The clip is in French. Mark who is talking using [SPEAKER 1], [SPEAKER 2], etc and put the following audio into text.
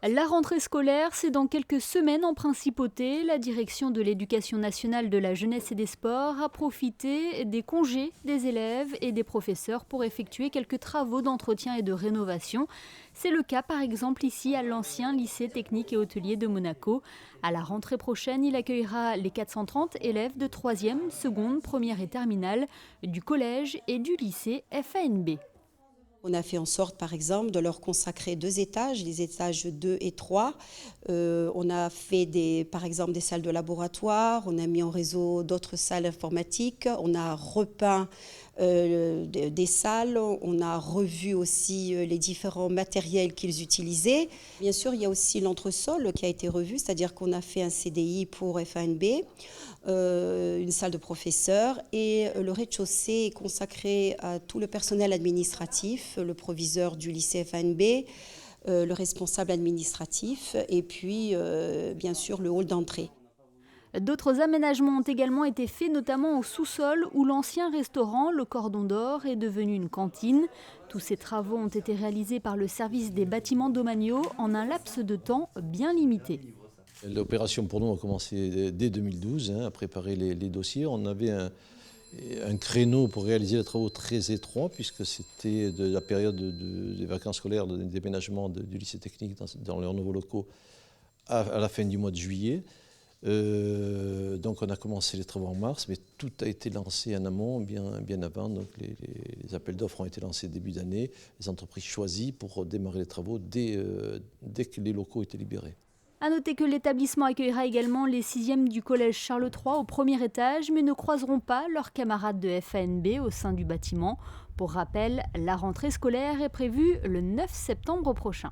[SPEAKER 1] La rentrée scolaire, c'est dans quelques semaines en principauté. La direction de l'Éducation nationale de la jeunesse et des sports a profité des congés des élèves et des professeurs pour effectuer quelques travaux d'entretien et de rénovation. C'est le cas par exemple ici à l'ancien lycée technique et hôtelier de Monaco. À la rentrée prochaine, il accueillera les 430 élèves de 3e, seconde, première et terminale du collège et du lycée FANB.
[SPEAKER 2] On a fait en sorte, par exemple, de leur consacrer 2 étages, les étages 2 et 3. On a fait, par exemple, des salles de laboratoire, on a mis en réseau d'autres salles informatiques, on a repeint des salles, on a revu aussi les différents matériels qu'ils utilisaient. Bien sûr, il y a aussi l'entresol qui a été revu, c'est-à-dire qu'on a fait un CDI pour FANB, une salle de professeurs, et le rez-de-chaussée est consacré à tout le personnel administratif, le proviseur du lycée FANB, le responsable administratif et puis bien sûr le hall d'entrée.
[SPEAKER 1] D'autres aménagements ont également été faits, notamment au sous-sol où l'ancien restaurant, le Cordon d'Or, est devenu une cantine. Tous ces travaux ont été réalisés par le service des bâtiments domaniaux en un laps de temps bien limité.
[SPEAKER 3] L'opération pour nous a commencé dès 2012, à préparer les dossiers. On avait un créneau pour réaliser les travaux très étroit, puisque c'était de la période des vacances scolaires, de déménagement du lycée technique dans leurs nouveaux locaux à la fin du mois de juillet. Donc on a commencé les travaux en mars, mais tout a été lancé en amont, bien avant. Donc les appels d'offres ont été lancés début d'année, les entreprises choisies pour démarrer les travaux dès que les locaux étaient libérés.
[SPEAKER 1] A noter que l'établissement accueillera également les 6e du collège Charles III au premier étage, mais ne croiseront pas leurs camarades de FANB au sein du bâtiment. Pour rappel, la rentrée scolaire est prévue le 9 septembre prochain.